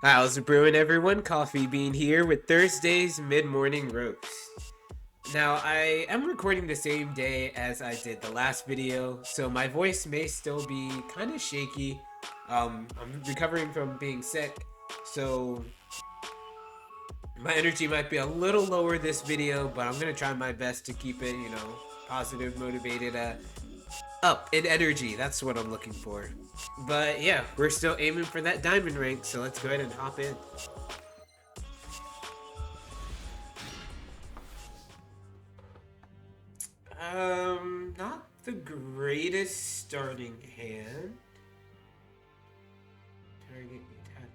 How's it brewing, everyone? Coffee Bean here with Thursday's mid-morning roast. Now, I am recording the same day as I did the last video, so my voice may still be kind of shaky. I'm recovering from being sick, so my energy might be a little lower this video, but I'm gonna try my best to keep it, positive, motivated, up in energy. That's what I'm looking for. But yeah, we're still aiming for that diamond rank, so let's go ahead and hop in. Not the greatest starting hand. Target attack.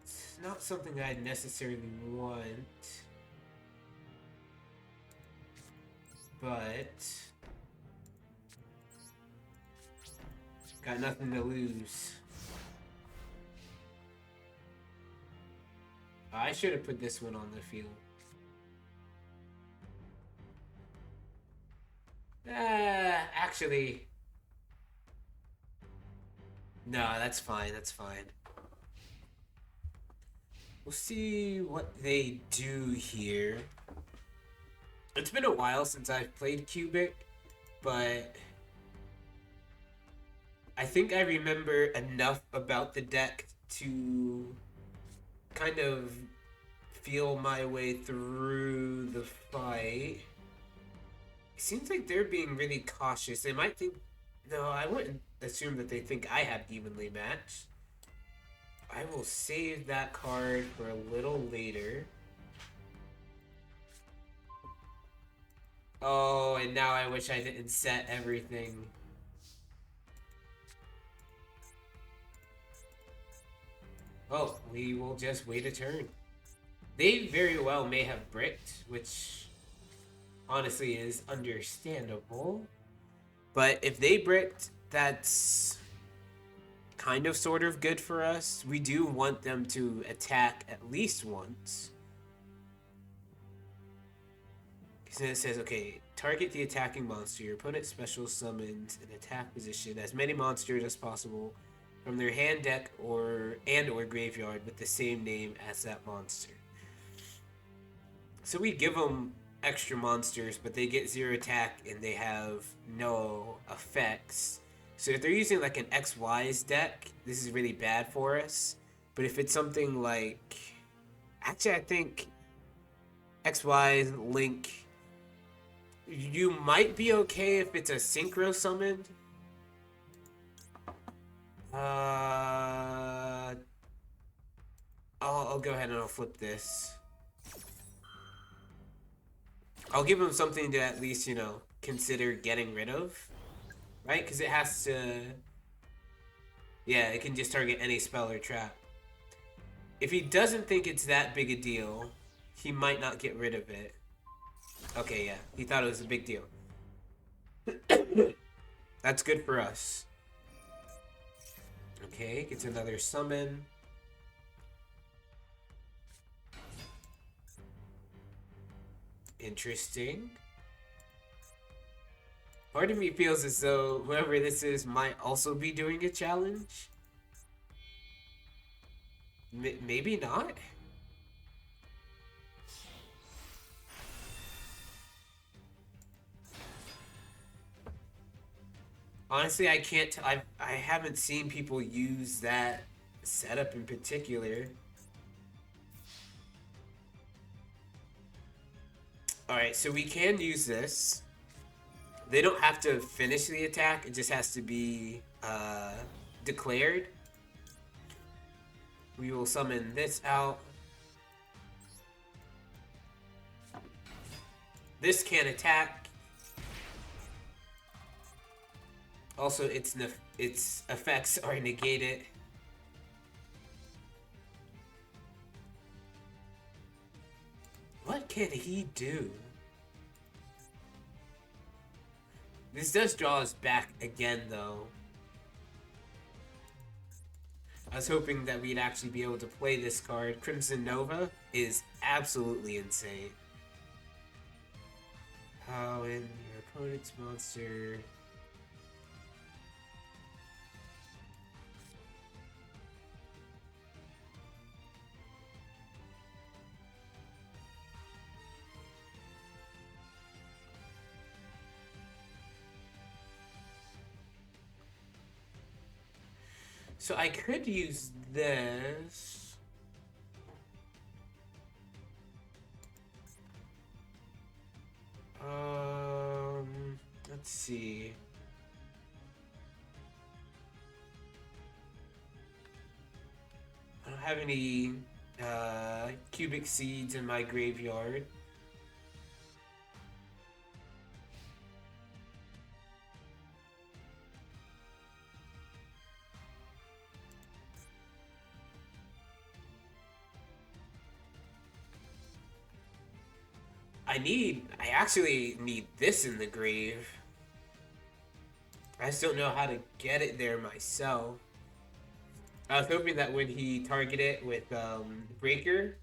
It's not something I necessarily want, but got nothing to lose. I should have put this one on the field. Actually, no, that's fine. That's fine. We'll see what they do here. It's been a while since I've played Cubic, but I think I remember enough about the deck to kind of feel my way through the fight. It seems like they're being really cautious. They might think... No, I wouldn't assume that they think I have evenly matched. I will save that card for a little later. Oh, and now I wish I didn't set everything. Oh, we will just wait a turn. They very well may have bricked, which honestly is understandable. But if they bricked, that's kind of sort of good for us. We do want them to attack at least once. So it says, okay, target the attacking monster. Your opponent special summons an attack position as many monsters as possible from their hand, deck, or graveyard with the same name as that monster. So we give them extra monsters, but they get 0 attack and they have no effects. So if they're using like an XY's deck, this is really bad for us. But if it's something like... Actually, I think XY, Link... You might be okay if it's a synchro summoned. I'll go ahead and I'll flip this. I'll give him something to at least, consider getting rid of. Right? Because it has to... Yeah, it can just target any spell or trap. If he doesn't think it's that big a deal, he might not get rid of it. Okay, yeah. He thought it was a big deal. That's good for us. Okay, gets another summon. Interesting. Part of me feels as though whoever this is might also be doing a challenge. Maybe not? Honestly, I can't I haven't seen people use that setup in particular. Alright, so we can use this. They don't have to finish the attack, it just has to be declared. We will summon this out. This can attack. Also, its effects are negated. What can he do? This does draw us back again, though. I was hoping that we'd actually be able to play this card. Crimson Nova is absolutely insane. How in your opponent's monster... So I could use this. Let's see. I don't have any cubic seeds in my graveyard. I actually need this in the grave. I just don't know how to get it there myself. I was hoping that when he targeted it with Breaker,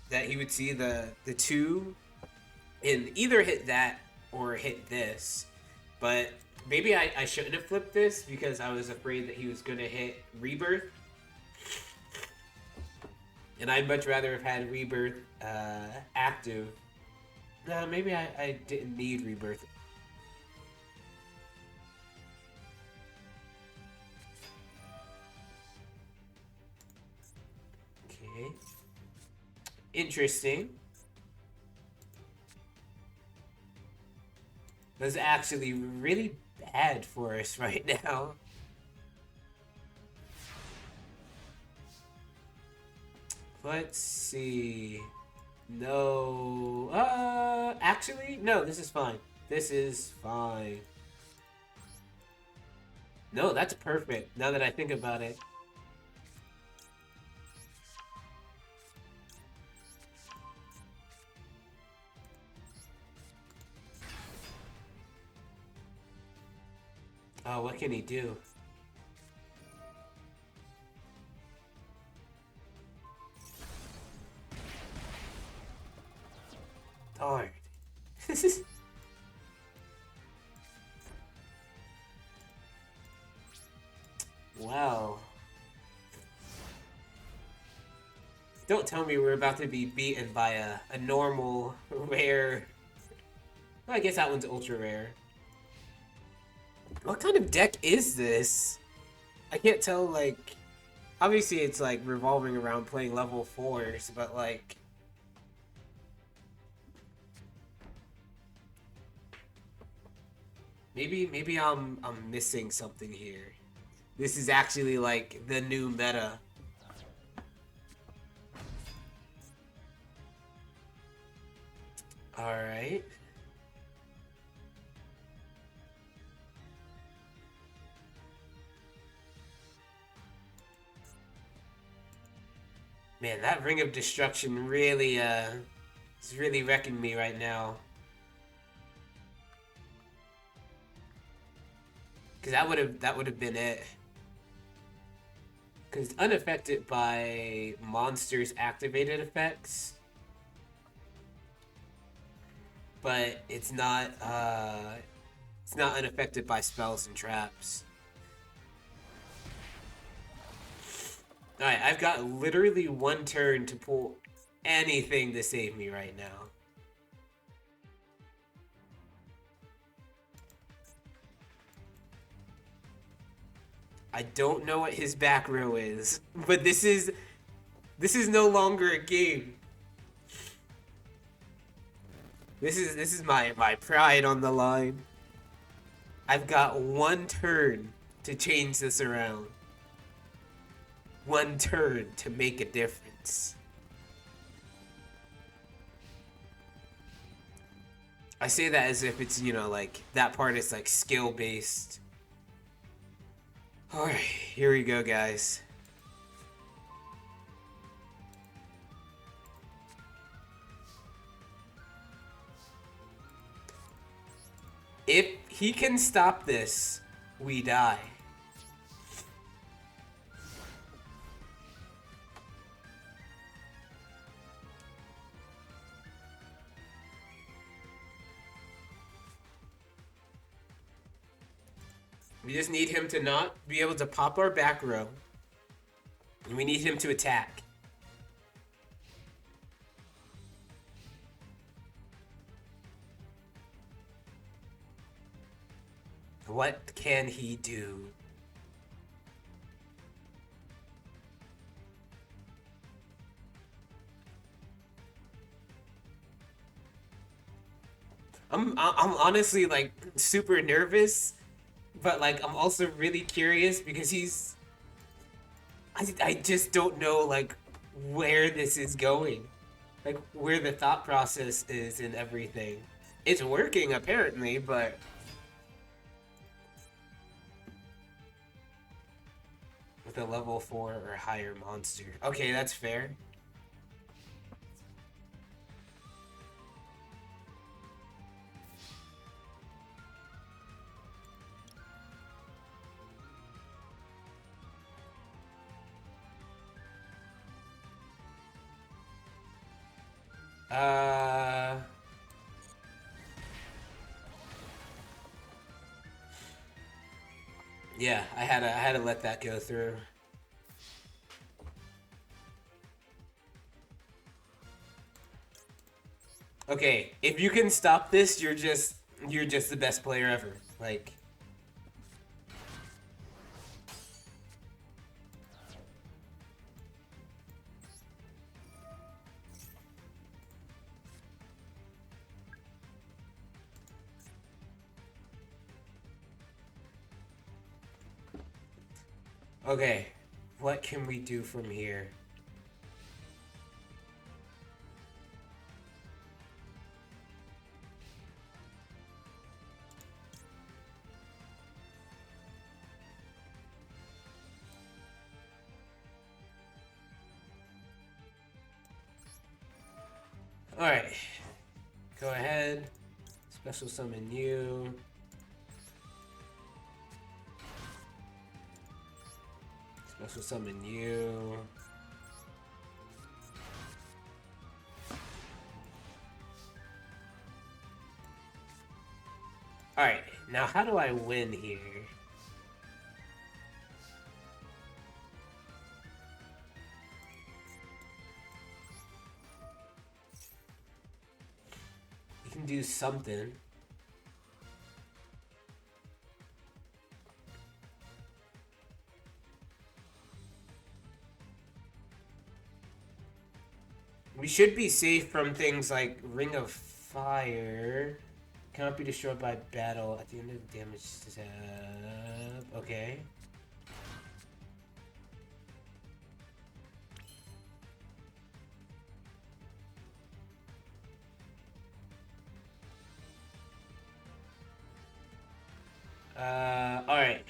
that he would see the two and either hit that or hit this. But maybe I shouldn't have flipped this because I was afraid that he was going to hit Rebirth. And I'd much rather have had Rebirth active. No, maybe I didn't need Rebirth. Okay. Interesting. That's actually really bad for us right now. Let's see. No. Actually, no, this is fine. This is fine. No, that's perfect, now that I think about it. Oh, what can he do? Darn. Wow. Don't tell me we're about to be beaten by a normal, rare... Well, I guess that one's ultra rare. What kind of deck is this? I can't tell, like... Obviously, it's, like, revolving around playing level 4s, but, like... Maybe I'm missing something here. This is actually, like, the new meta. Alright. Man, that Ring of Destruction really, is really wrecking me right now. Because that would have been it. Because it's unaffected by monsters' activated effects. But it's not unaffected by spells and traps. Alright, I've got literally one turn to pull anything to save me right now. I don't know what his back row is, but this is no longer a game. This is my pride on the line. I've got one turn to change this around. One turn to make a difference. I say that as if it's, you know, like, that part is, like, skill-based. Alright, here we go, guys. If he can stop this, we die. We just need him to not be able to pop our back row. And we need him to attack. What can he do? I'm honestly like super nervous, but like I'm also really curious because I just don't know like where this is going. Like where the thought process is and everything. It's working apparently, but with a level 4 or higher monster. Okay, that's fair. Uh Yeah, I had to let that go through. Okay, if you can stop this, you're just the best player ever. Like okay, what can we do from here? Alright. Go ahead. Special summon you. Special summon you. Alright, now how do I win here? You can do something. We should be safe from things like Ring of Fire. Cannot be destroyed by battle at the end of the damage step. Okay. Alright.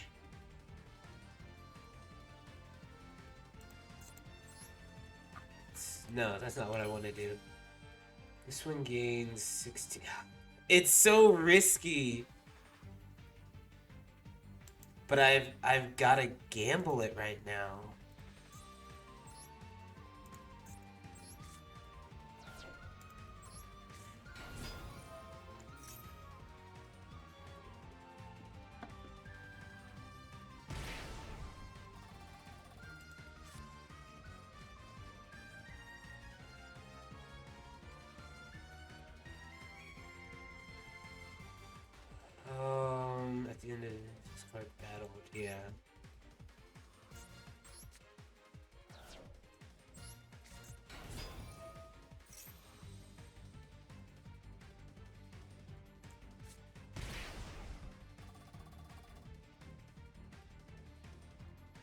No, that's not what I want to do. This one gains 60. It's so risky. But I've got to gamble it right now. At the end of this card battle, yeah.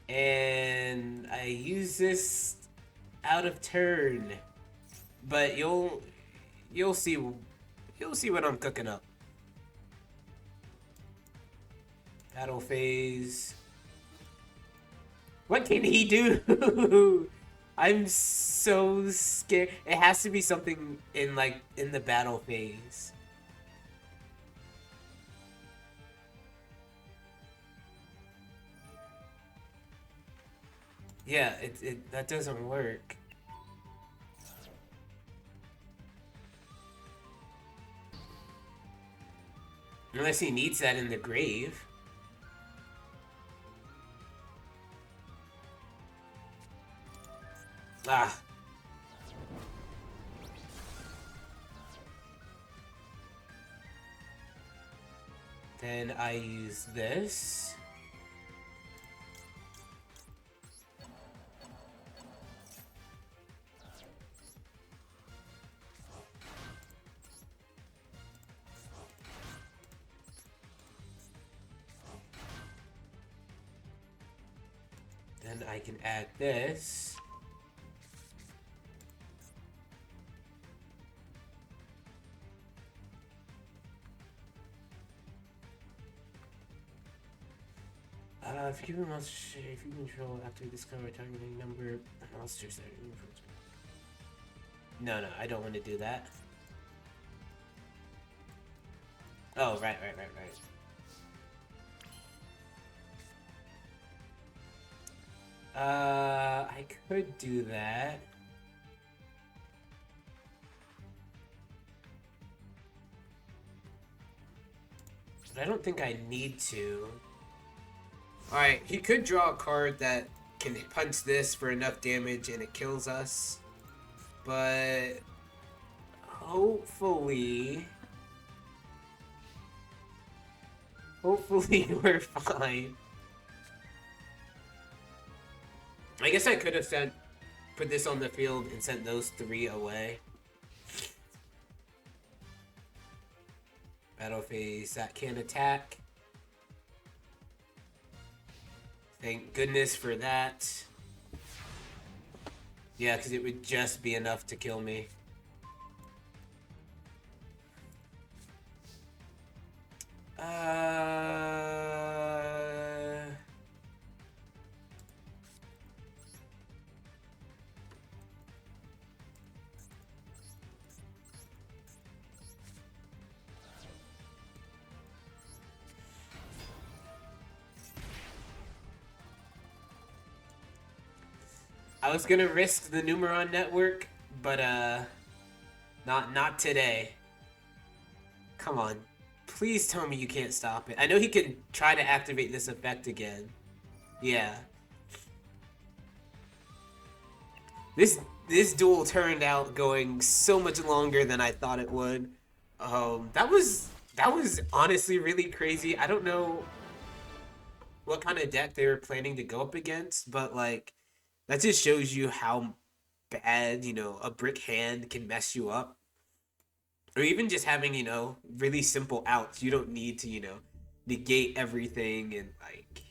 And I use this out of turn, but you'll see what I'm cooking up. Battle phase. What can he do? I'm so scared. It has to be something in the battle phase. Yeah, that doesn't work. Unless he needs that in the grave. Ah. Then I use this. Then I can add this. If you give a monster, if you control after this cover targeting number of monsters that are No, I don't want to do that. Oh, right. I could do that. But I don't think I need to. Alright, he could draw a card that can punch this for enough damage and it kills us. But hopefully we're fine. I guess I could have put this on the field and sent those 3 away. Battle phase that can attack. Thank goodness for that. Yeah, because it would just be enough to kill me. I was gonna risk the Numeron network, but not today. Come on. Please tell me you can't stop it. I know he can try to activate this effect again. Yeah. This duel turned out going so much longer than I thought it would. That was honestly really crazy. I don't know what kind of deck they were planning to go up against, but like that just shows you how bad, a brick hand can mess you up. Or even just having, really simple outs. You don't need to, negate everything and like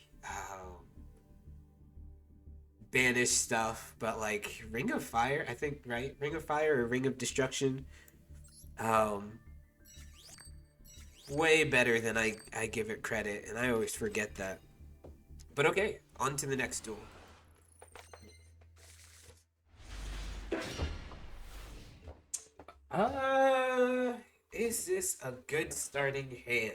banish stuff. But like Ring of Fire, I think, right? Ring of Fire or Ring of Destruction. Way better than I give it credit, and I always forget that. But okay, on to the next duel. Is this a good starting hand?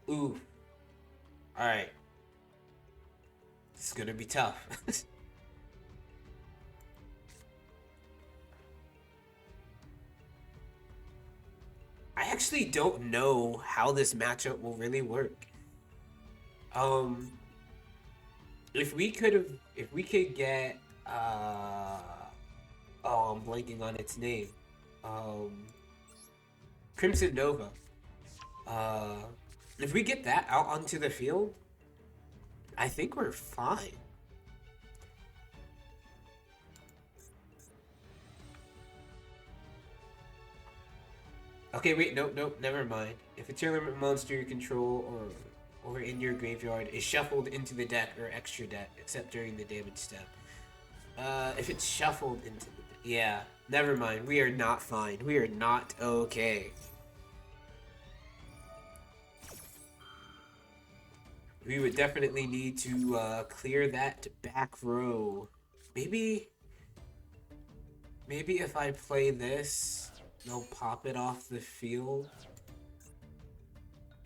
Ooh. Alright. This is gonna be tough. I actually don't know how this matchup will really work. If we could get oh, I'm blanking on its name. Crimson Nova. If we get that out onto the field, I think we're fine. Okay, wait, nope, never mind. If a tournament monster you control or in your graveyard is shuffled into the deck or extra deck, except during the damage step. If it's shuffled into the... Yeah, never mind. We are not fine. We are not okay. We would definitely need to clear that back row. Maybe if I play this, they'll pop it off the field.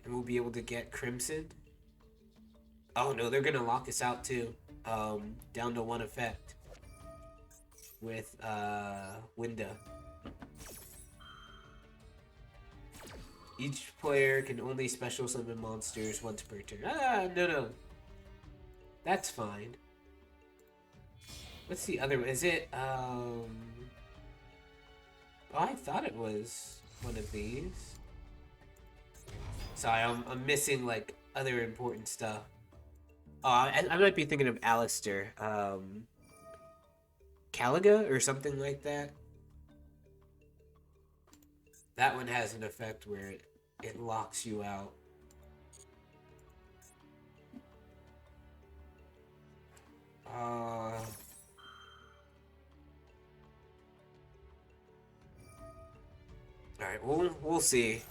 and we'll be able to get Crimson. Oh no, they're gonna lock us out too. Down to one effect with Winda. Each player can only special summon monsters once per turn. Ah, no. That's fine. What's the other one? Is it, Oh, I thought it was one of these. Sorry, I'm missing, like, other important stuff. Oh, I might be thinking of Alistair. Caliga or something like that. That one has an effect where it locks you out. All right, we'll see.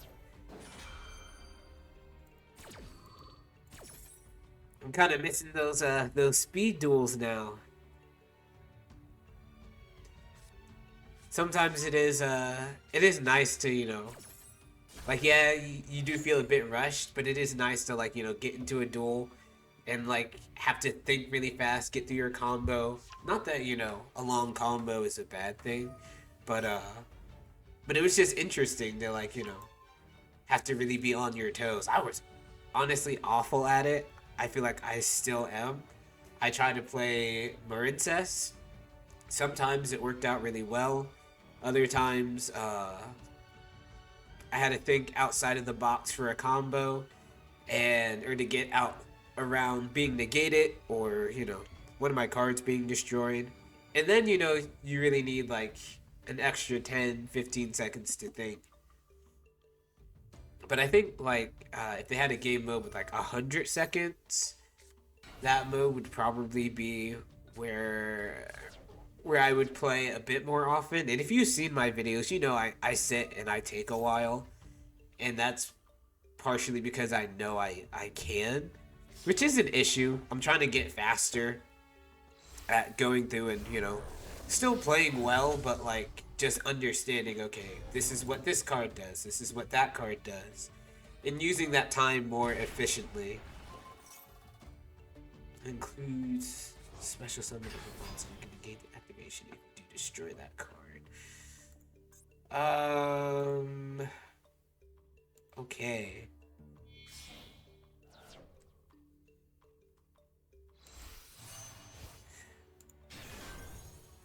I'm kind of missing those speed duels now. Sometimes it is nice to, like, yeah, you do feel a bit rushed, but it is nice to, like, get into a duel and, like, have to think really fast, get through your combo. Not that, a long combo is a bad thing, but it was just interesting to, like, have to really be on your toes. I was honestly awful at it. I feel like I still am. I tried to play Marincess. Sometimes it worked out really well. Other times, I had to think outside of the box for a combo, or to get out around being negated, or one of my cards being destroyed. And then you really need like an extra 10-15 seconds to think. But I think like if they had a game mode with like 100 seconds, that mode would probably be where I would play a bit more often. And if you've seen my videos, I sit and I take a while. And that's partially because I know I can. Which is an issue. I'm trying to get faster at going through and, still playing well, but like just understanding, okay, this is what this card does. This is what that card does. And using that time more efficiently. Includes special summon of a monster. You can negate the activation if you destroy that card. Okay.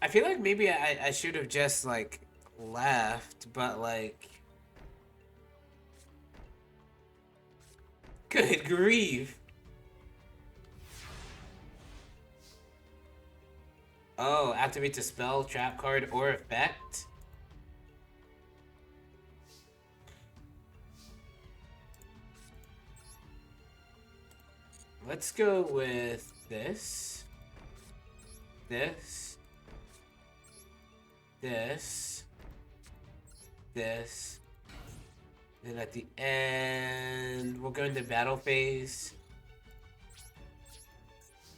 I feel like maybe I should have just like left, but like, good grief. Oh, activates a spell, trap card, or effect? Let's go with this. This. This. This. Then at the end, we'll go into battle phase.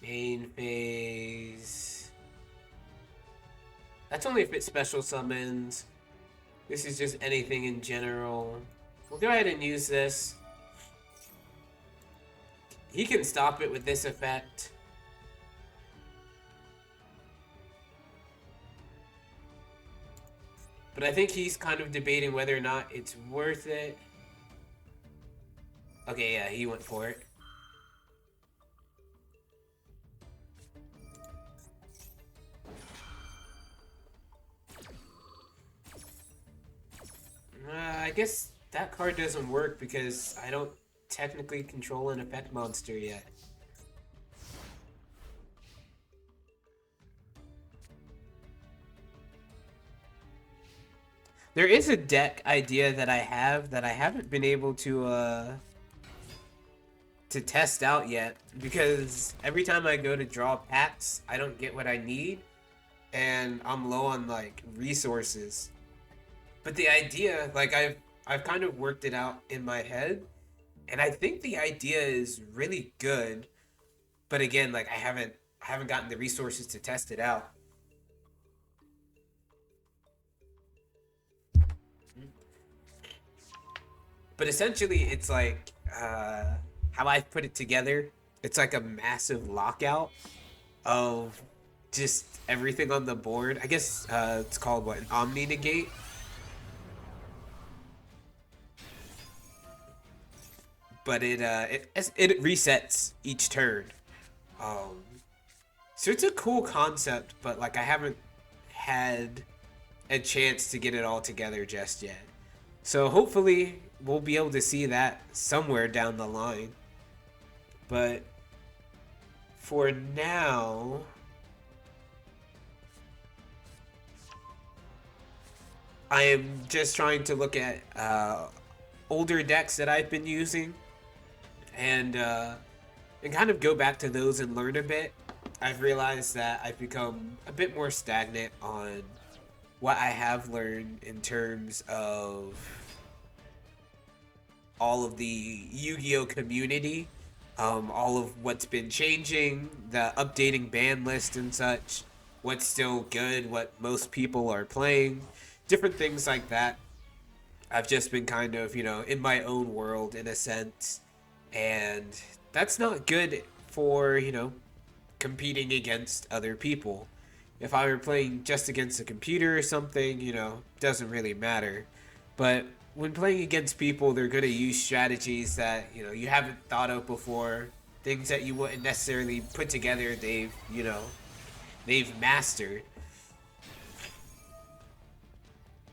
Main phase. That's only if it special summons. This is just anything in general. We'll go ahead and use this. He can stop it with this effect. But I think he's kind of debating whether or not it's worth it. Okay, yeah, he went for it. I guess that card doesn't work because I don't technically control an effect monster yet. There is a deck idea that I have that I haven't been able to test out yet, because every time I go to draw packs, I don't get what I need, and I'm low on like resources. But the idea, like I've kind of worked it out in my head, and I think the idea is really good. But again, like I haven't gotten the resources to test it out. But essentially, it's like uh, how I've put it together, it's like a massive lockout of just everything on the board. I guess it's called what, an Omni Negate. But it resets each turn. Um, so it's a cool concept, but like I haven't had a chance to get it all together just yet. So hopefully we'll be able to see that somewhere down the line. But for now, I am just trying to look at older decks that I've been using and kind of go back to those and learn a bit. I've realized that I've become a bit more stagnant on what I have learned in terms of all of the Yu-Gi-Oh community, all of what's been changing, the updating ban list and such, what's still good, what most people are playing, different things like that. I've just been kind of, in my own world in a sense, and that's not good for, competing against other people. If I were playing just against a computer or something, doesn't really matter. But when playing against people, they're going to use strategies that, you haven't thought of before, things that you wouldn't necessarily put together, they've mastered.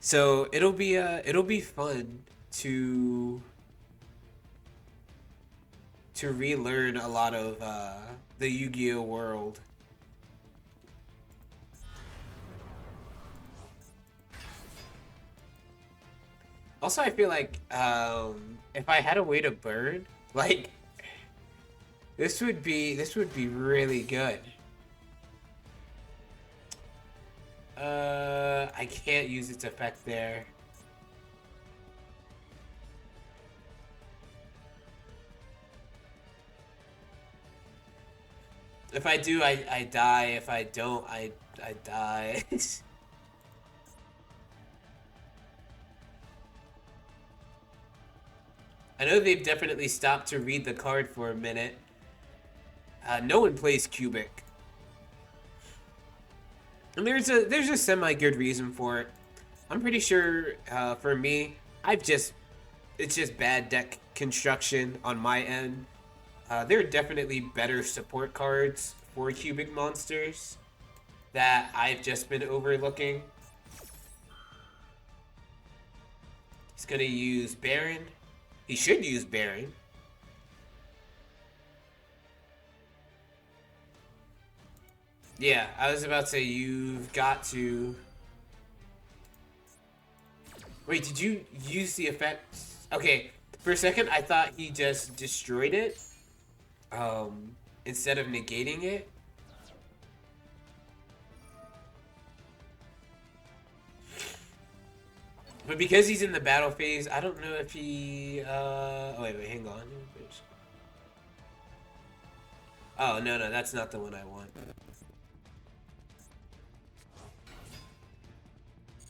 So it'll be fun to relearn a lot of the Yu-Gi-Oh world. Also, I feel like if I had a way to burn, like this would be really good. I can't use its effect there. If I do, I die. If I don't, I die. I know they've definitely stopped to read the card for a minute. No one plays Cubic. And there's a semi good reason for it. I'm pretty sure for me, it's just bad deck construction on my end. There are definitely better support cards for cubic monsters that I've just been overlooking. He's gonna use Baron. He should use Baron. Yeah, I was about to say you've got to. Wait, did you use the effect? Okay, for a second I thought he just destroyed it. Instead of negating it. But because he's in the battle phase, I don't know if he. Oh wait, hang on. Oh no, that's not the one I want.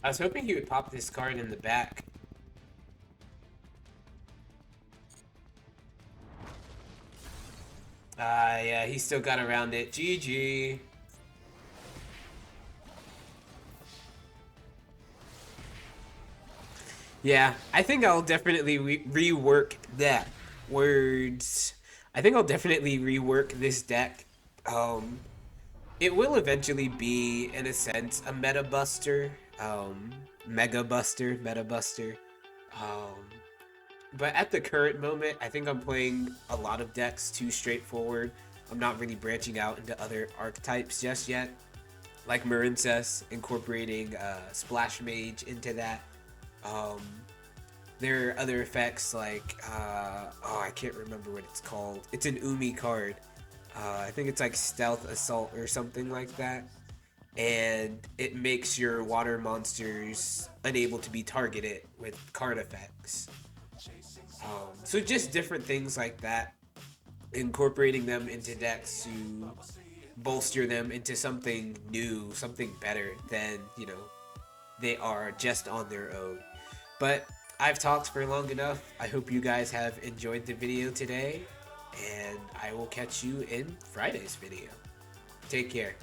I was hoping he would pop this card in the back. Yeah, he still got around it. GG. Yeah, I think I'll definitely rework that. Words. I think I'll definitely rework this deck. Um, it will eventually be, in a sense, a meta buster. Mega buster, meta buster. Um, but at the current moment, I think I'm playing a lot of decks too straightforward. I'm not really branching out into other archetypes just yet. Like Marincess, incorporating Splash Mage into that. Um, there are other effects like, I can't remember what it's called. It's an Umi card. I think it's like Stealth Assault or something like that. And it makes your water monsters unable to be targeted with card effects. So just different things like that. Incorporating them into decks to bolster them into something new, something better than, they are just on their own. But I've talked for long enough. I hope you guys have enjoyed the video today, and I will catch you in Friday's video. Take care.